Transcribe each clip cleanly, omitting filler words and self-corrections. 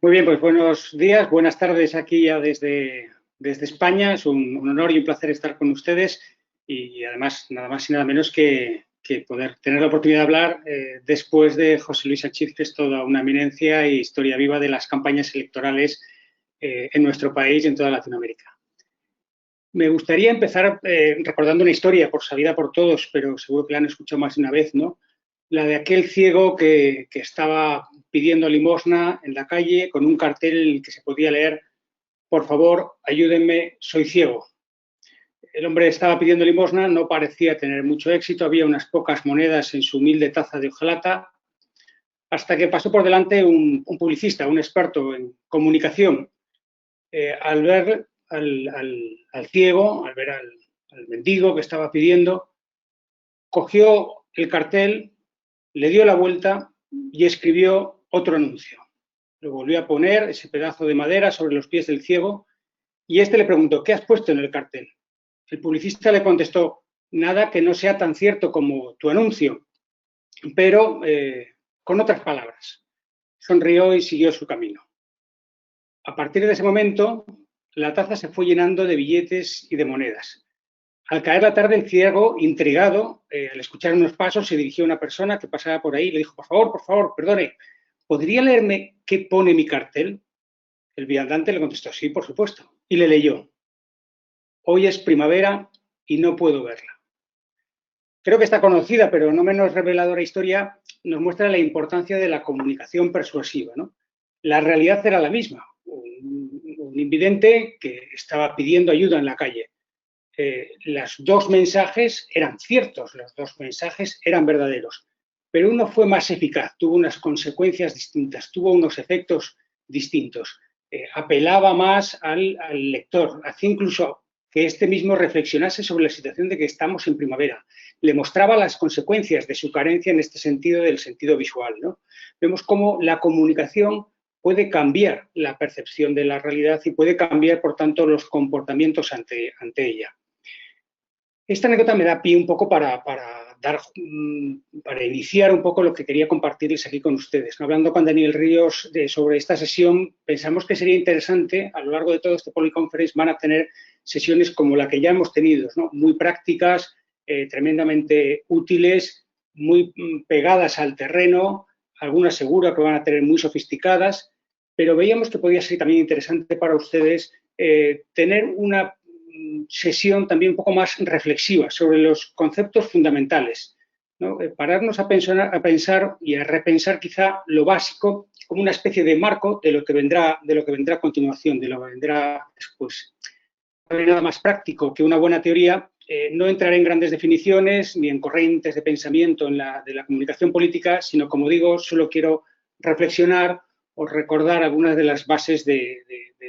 Muy bien, pues buenos días, buenas tardes aquí ya desde España. Es un honor y un placer estar con ustedes y además nada más y nada menos que poder tener la oportunidad de hablar después de José Luis Achíz, que es toda una eminencia y historia viva de las campañas electorales en nuestro país y en toda Latinoamérica. Me gustaría empezar recordando una historia por sabida por todos, pero seguro que la han escuchado más de una vez, ¿no? La de aquel ciego que estaba pidiendo limosna en la calle con un cartel en el que se podía leer: por favor, ayúdenme, soy ciego. El hombre estaba pidiendo limosna, no parecía tener mucho éxito, había unas pocas monedas en su humilde taza de hojalata, hasta que pasó por delante un publicista, un experto en comunicación. Al ver al ciego, al ver al mendigo que estaba pidiendo, cogió el cartel, le dio la vuelta y escribió otro anuncio. Lo volvió a poner, ese pedazo de madera, sobre los pies del ciego, y este le preguntó: ¿qué has puesto en el cartel? El publicista le contestó: nada que no sea tan cierto como tu anuncio, pero con otras palabras. Sonrió y siguió su camino. A partir de ese momento, la taza se fue llenando de billetes y de monedas. Al caer la tarde, el ciego, intrigado, al escuchar unos pasos, se dirigió a una persona que pasaba por ahí y le dijo: por favor, perdone, ¿podría leerme qué pone mi cartel? El viandante le contestó: sí, por supuesto. Y le leyó: hoy es primavera y no puedo verla. Creo que esta conocida, pero no menos reveladora historia, nos muestra la importancia de la comunicación persuasiva, ¿no? La realidad era la misma. Un invidente que estaba pidiendo ayuda en la calle. Los dos mensajes eran ciertos, los dos mensajes eran verdaderos, pero uno fue más eficaz, tuvo unas consecuencias distintas, tuvo unos efectos distintos, apelaba más al lector, hacía incluso que este mismo reflexionase sobre la situación de que estamos en primavera, le mostraba las consecuencias de su carencia en este sentido, del sentido visual, ¿no? Vemos cómo la comunicación puede cambiar la percepción de la realidad y puede cambiar, por tanto, los comportamientos ante ella. Esta anécdota me da pie un poco para iniciar un poco lo que quería compartirles aquí con ustedes. Hablando con Daniel Ríos sobre esta sesión, pensamos que sería interesante, a lo largo de todo este Polyconference van a tener sesiones como la que ya hemos tenido, ¿no? Muy prácticas, tremendamente útiles, muy pegadas al terreno, algunas seguro que van a tener muy sofisticadas, pero veíamos que podía ser también interesante para ustedes tener una sesión también un poco más reflexiva sobre los conceptos fundamentales, ¿no? Pararnos a pensar y a repensar quizá lo básico como una especie de marco de lo que vendrá a continuación, de lo que vendrá después. No hay nada más práctico que una buena teoría. No entraré en grandes definiciones ni en corrientes de pensamiento de la comunicación política, sino, como digo, solo quiero reflexionar o recordar algunas de las bases de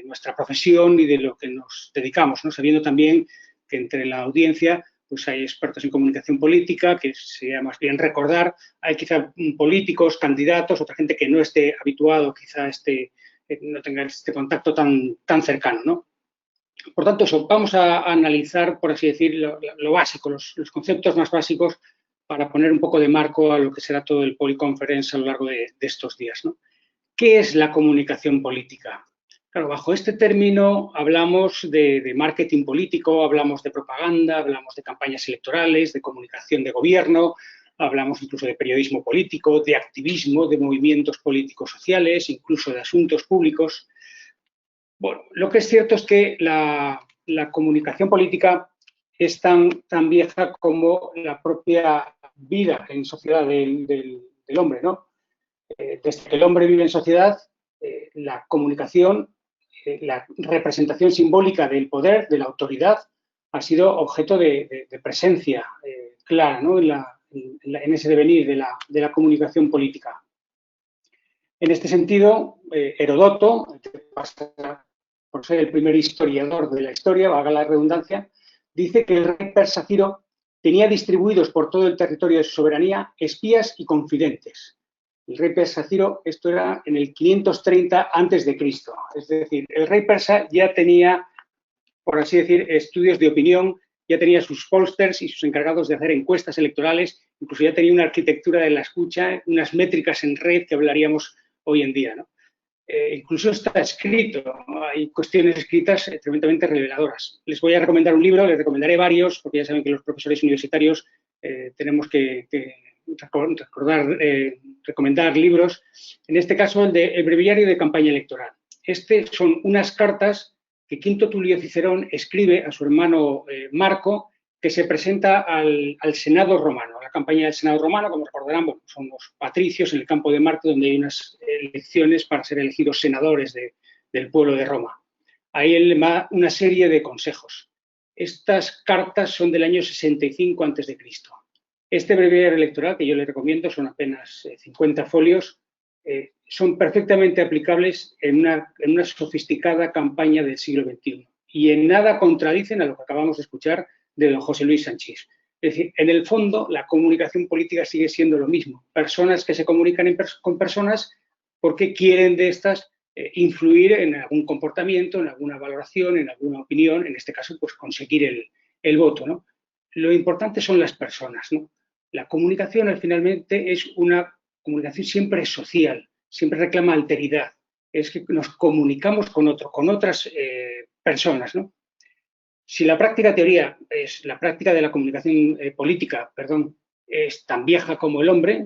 nuestra profesión y de lo que nos dedicamos, ¿no? Sabiendo también que entre la audiencia pues hay expertos en comunicación política, que sería más bien recordar, hay quizá políticos, candidatos, otra gente que no esté habituado, quizá no tenga este contacto tan cercano, ¿no? Por tanto, vamos a analizar, por así decir, lo básico, los conceptos más básicos para poner un poco de marco a lo que será todo el Polyconference a lo largo de estos días, ¿no? ¿Qué es la comunicación política? Claro, bajo este término hablamos de marketing político, hablamos de propaganda, hablamos de campañas electorales, de comunicación de gobierno, hablamos incluso de periodismo político, de activismo, de movimientos políticos sociales, incluso de asuntos públicos. Bueno, lo que es cierto es que la comunicación política es tan vieja como la propia vida en sociedad del hombre, ¿no? Desde que el hombre vive en sociedad, la comunicación, la representación simbólica del poder, de la autoridad, ha sido objeto de presencia clara, ¿no? en ese devenir de la comunicación política. En este sentido, Heródoto, que pasa por ser el primer historiador de la historia, valga la redundancia, dice que el rey persa Ciro tenía distribuidos por todo el territorio de su soberanía espías y confidentes. El rey persa Ciro, esto era en el 530 a.C. Es decir, el rey persa ya tenía, por así decir, estudios de opinión, ya tenía sus pollsters y sus encargados de hacer encuestas electorales, incluso ya tenía una arquitectura de la escucha, unas métricas en red que hablaríamos hoy en día, ¿no? incluso está escrito, hay cuestiones escritas tremendamente reveladoras. Les voy a recomendar un libro, les recomendaré varios, porque ya saben que los profesores universitarios tenemos que recomendar libros. En este caso, el Breviario de Campaña Electoral. Son unas cartas que Quinto Tulio Cicerón escribe a su hermano Marco, que se presenta al Senado romano. La campaña del Senado romano, como recordarán, bueno, son los patricios en el campo de Marte, donde hay unas elecciones para ser elegidos senadores del pueblo de Roma. Ahí él da una serie de consejos. Estas cartas son del año 65 a.C. Este breviario electoral, que yo le recomiendo, son apenas 50 folios, son perfectamente aplicables en una sofisticada campaña del siglo XXI. Y en nada contradicen a lo que acabamos de escuchar de don José Luis Sanchís. Es decir, en el fondo, la comunicación política sigue siendo lo mismo. Personas que se comunican con personas porque quieren de estas influir en algún comportamiento, en alguna valoración, en alguna opinión, en este caso, pues conseguir el voto, ¿no? Lo importante son las personas, ¿no? La comunicación, finalmente, es una comunicación siempre social, siempre reclama alteridad. Es que nos comunicamos con otras personas, ¿no? Si la práctica teoría es la práctica de la comunicación política, es tan vieja como el hombre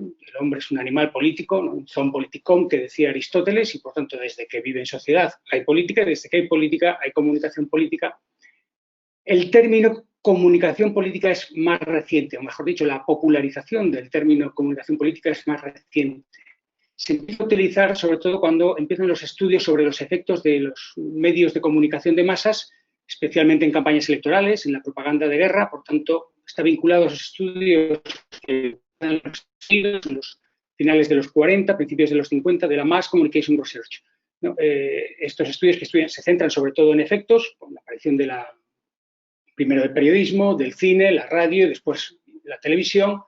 es un animal político, ¿no? Un zoon politikon, que decía Aristóteles, y por tanto desde que vive en sociedad hay política, desde que hay política hay comunicación política. El término comunicación política es más reciente, o mejor dicho, la popularización del término comunicación política es más reciente. Se empieza a utilizar sobre todo cuando empiezan los estudios sobre los efectos de los medios de comunicación de masas, especialmente en campañas electorales, en la propaganda de guerra. Por tanto, está vinculado a esos estudios que en los finales de los 40, principios de los 50, de la Mass Communication Research, ¿no? Estos estudios se centran sobre todo en efectos, con la aparición primero del periodismo, del cine, la radio y después la televisión.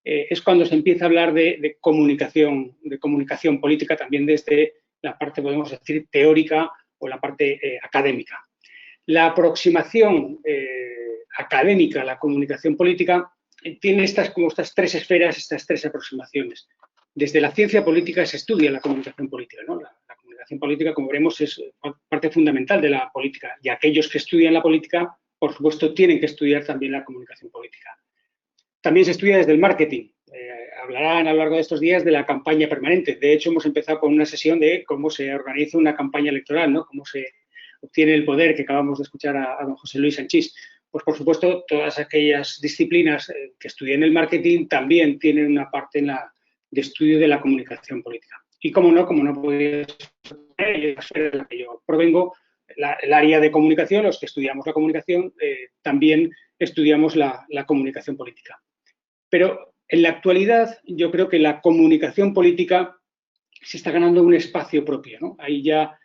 Es cuando se empieza a hablar de comunicación política, también desde la parte, podemos decir, teórica o la parte académica. La aproximación académica a la comunicación política tiene estas tres esferas, estas tres aproximaciones. Desde la ciencia política se estudia la comunicación política, ¿no? La comunicación política, como veremos, es parte fundamental de la política, y aquellos que estudian la política, por supuesto, tienen que estudiar también la comunicación política. También se estudia desde el marketing. Hablarán a lo largo de estos días de la campaña permanente. De hecho, hemos empezado con una sesión de cómo se organiza una campaña electoral, ¿no? Cómo se obtiene el poder, que acabamos de escuchar a don José Luis Sanchís. Pues, por supuesto, todas aquellas disciplinas que estudian el marketing también tienen una parte de estudio de la comunicación política. Y, como no podía ser de la que yo provengo, el área de comunicación, los que estudiamos la comunicación, también estudiamos la comunicación política. Pero en la actualidad yo creo que la comunicación política se está ganando un espacio propio, ¿no? Ahí ya,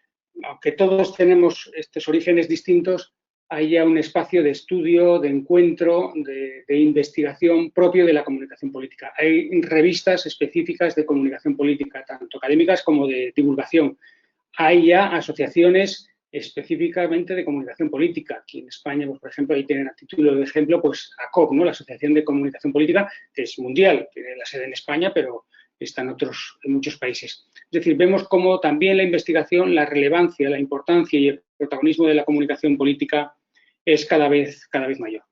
aunque todos tenemos estos orígenes distintos, hay ya un espacio de estudio, de encuentro, de investigación propio de la comunicación política. Hay revistas específicas de comunicación política, tanto académicas como de divulgación. Hay ya asociaciones específicamente de comunicación política. Aquí en España, pues, por ejemplo, ahí tienen a título de ejemplo, pues, ACOP, ¿no? La Asociación de Comunicación Política, que es mundial, tiene la sede en España, pero está en muchos países. Es decir, vemos cómo también la investigación, la relevancia, la importancia y el protagonismo de la comunicación política es cada vez mayor.